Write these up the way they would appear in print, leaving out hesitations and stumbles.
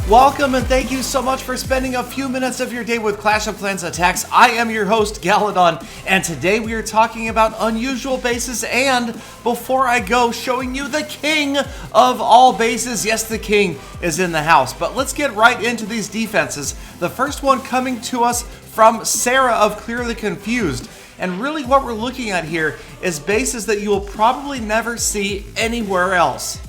Welcome and thank you so much for spending a few minutes of your day with Clash of Clans Attacks. I am your host, Galadon, and today we are talking about unusual bases, and before I go, showing you the king of all bases. Yes, the king is in the house, but let's get right into these defenses. The first one coming to us from Sarah of Clearly Confused. And really what we're looking at here is bases that you will probably never see anywhere else.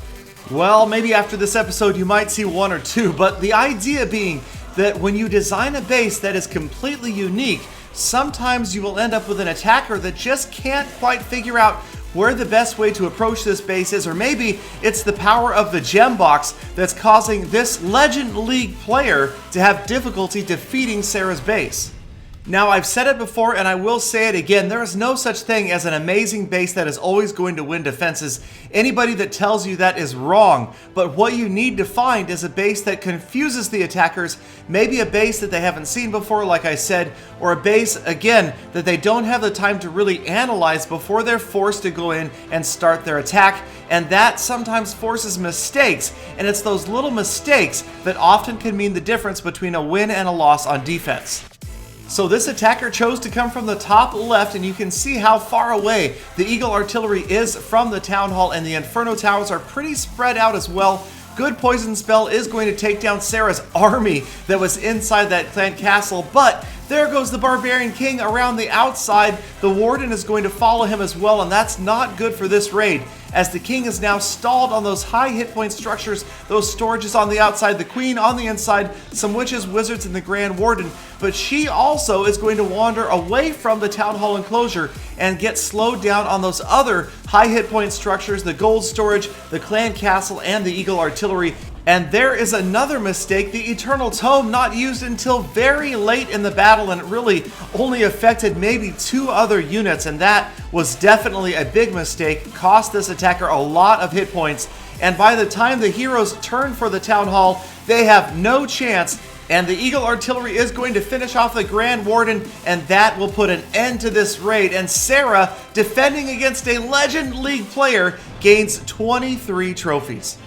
Well, maybe after this episode you might see one or two, but the idea being that when you design a base that is completely unique, sometimes you will end up with an attacker that just can't quite figure out where the best way to approach this base is, or maybe it's the power of the gem box that's causing this Legend League player to have difficulty defeating Sarah's base. Now, I've said it before and I will say it again, there is no such thing as an amazing base that is always going to win defenses. Anybody that tells you that is wrong, but what you need to find is a base that confuses the attackers, maybe a base that they haven't seen before, like I said, or a base, again, that they don't have the time to really analyze before they're forced to go in and start their attack, and that sometimes forces mistakes, and it's those little mistakes that often can mean the difference between a win and a loss on defense. So this attacker chose to come from the top left, and you can see how far away the Eagle Artillery is from the Town Hall, and the Inferno Towers are pretty spread out as well. Good Poison Spell is going to take down Sarah's army that was inside that clan castle, but there goes the Barbarian King around the outside. The Warden is going to follow him as well, and that's not good for this raid, as the King is now stalled on those high hit point structures, those storages on the outside, the Queen on the inside, some Witches, Wizards, and the Grand Warden. But she also is going to wander away from the Town Hall enclosure and get slowed down on those other high hit point structures, the Gold Storage, the Clan Castle, and the Eagle Artillery. And there is another mistake, the Eternal Tome not used until very late in the battle, and it really only affected maybe 2 other units, and that was definitely a big mistake, cost this attacker a lot of hit points, and by the time the heroes turn for the Town Hall, they have no chance, and the Eagle Artillery is going to finish off the Grand Warden, and that will put an end to this raid, and Sarah, defending against a Legend League player, gains 23 trophies.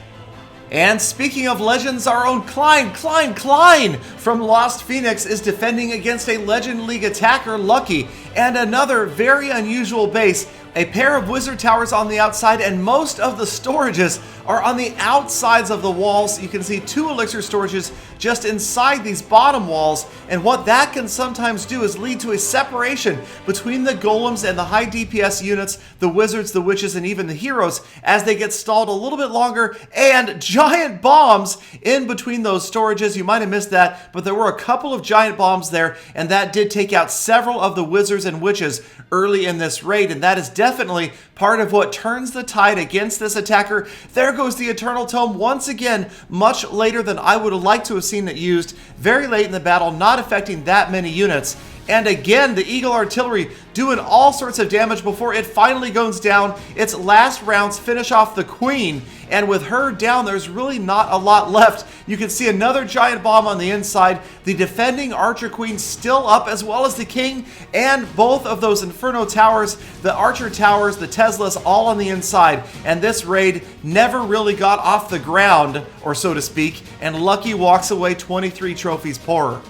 And speaking of legends, our own Klein from Lost Phoenix is defending against a Legend League attacker, Lucky, and another very unusual base. A pair of wizard towers on the outside, and most of the storages are on the outsides of the walls. You can see 2 elixir storages just inside these bottom walls, and what that can sometimes do is lead to a separation between the golems and the high DPS units, the wizards, the witches, and even the heroes as they get stalled a little bit longer, and giant bombs in between those storages. You might have missed that, but there were a couple of giant bombs there, and that did take out several of the wizards and witches early in this raid, and that is definitely part of what turns the tide against this attacker. There goes the Eternal Tome once again, much later than I would have liked to have seen it used, very late in the battle, not affecting that many units. And again, the Eagle Artillery doing all sorts of damage before it finally goes down. Its last rounds finish off the Queen, and with her down, there's really not a lot left. You can see another giant bomb on the inside, the defending Archer Queen still up, as well as the King, and both of those Inferno Towers, the Archer Towers, the Teslas, all on the inside. And this raid never really got off the ground, or so to speak, and Lucky walks away 23 trophies poorer.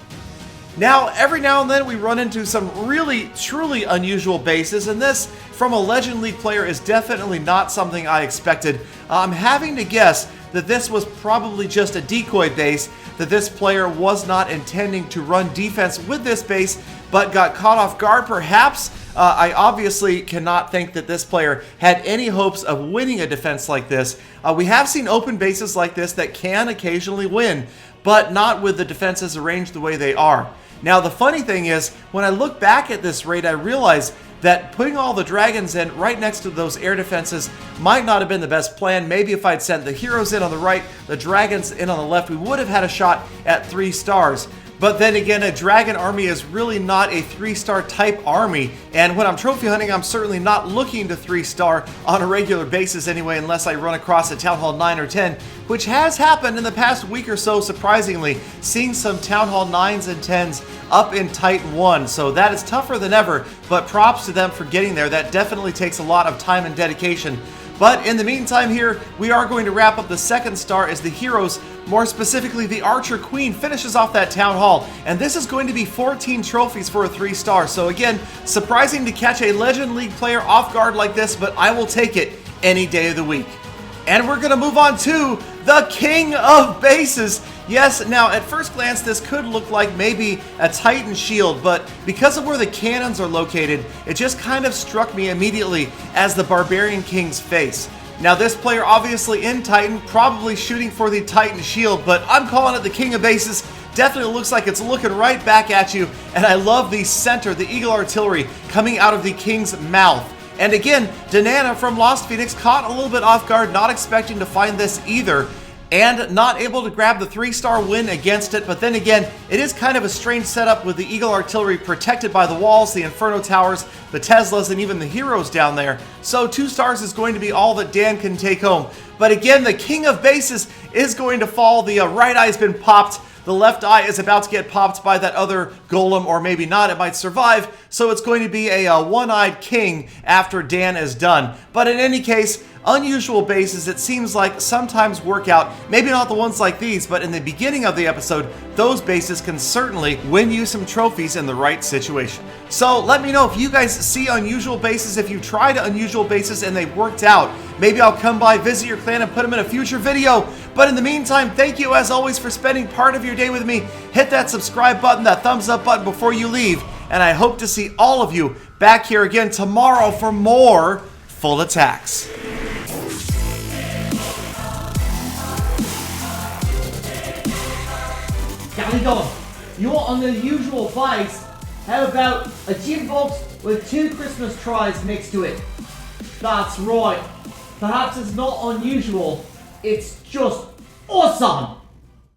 Now, every now and then we run into some really, truly unusual bases, and this, from a Legend League player, is definitely not something I expected. I'm having to guess that this was probably just a decoy base, that this player was not intending to run defense with this base, but got caught off guard perhaps. I obviously cannot think that this player had any hopes of winning a defense like this. We have seen open bases like this that can occasionally win, but not with the defenses arranged the way they are. Now, the funny thing is, when I look back at this raid, I realize that putting all the dragons in right next to those air defenses might not have been the best plan. Maybe if I'd sent the heroes in on the right, the dragons in on the left, we would have had a shot at 3 stars. But then again, a dragon army is really not a 3-star type army, and when I'm trophy hunting, I'm certainly not looking to 3-star on a regular basis anyway, unless I run across a Town Hall 9 or 10, which has happened in the past week or so, surprisingly, seeing some Town Hall 9s and 10s up in Titan 1, so that is tougher than ever, but props to them for getting there. That definitely takes a lot of time and dedication. But in the meantime here, we are going to wrap up the 2nd star as the heroes More specifically, the Archer Queen finishes off that Town Hall, and this is going to be 14 trophies for a 3-star. So again, surprising to catch a Legend League player off guard like this, but I will take it any day of the week. And we're going to move on to the King of Bases. Yes, now at first glance this could look like maybe a Titan shield, but because of where the cannons are located, it just kind of struck me immediately as the Barbarian King's face. Now this player obviously in Titan, probably shooting for the Titan shield, but I'm calling it the King of Bases. Definitely looks like it's looking right back at you, and I love the center, the Eagle Artillery, coming out of the King's mouth. And again, Danana from Lost Phoenix caught a little bit off guard, not expecting to find this either, and not able to grab the 3-star win against it. But then again, it is kind of a strange setup with the Eagle Artillery protected by the walls, the Inferno Towers, the Teslas, and even the heroes down there. So 2 stars is going to be all that Dan can take home. But again, the King of Bases is going to fall. The right eye's been popped. The left eye is about to get popped by that other golem, or maybe not, it might survive. So it's going to be a one-eyed king after Dan is done. But in any case, unusual bases, it seems like sometimes work out. Maybe not the ones like these, but in the beginning of the episode, those bases can certainly win you some trophies in the right situation. So let me know if you guys see unusual bases, if you tried unusual bases and they worked out. Maybe I'll come by, visit your clan, and put them in a future video. But in the meantime, thank you as always for spending part of your day with me. Hit that subscribe button, that thumbs up button before you leave. And I hope to see all of you back here again tomorrow for more Full Attacks. Galadon, you want an unusual base? How about a gym box with 2 Christmas trees next to it? That's right. Perhaps it's not unusual, it's just awesome!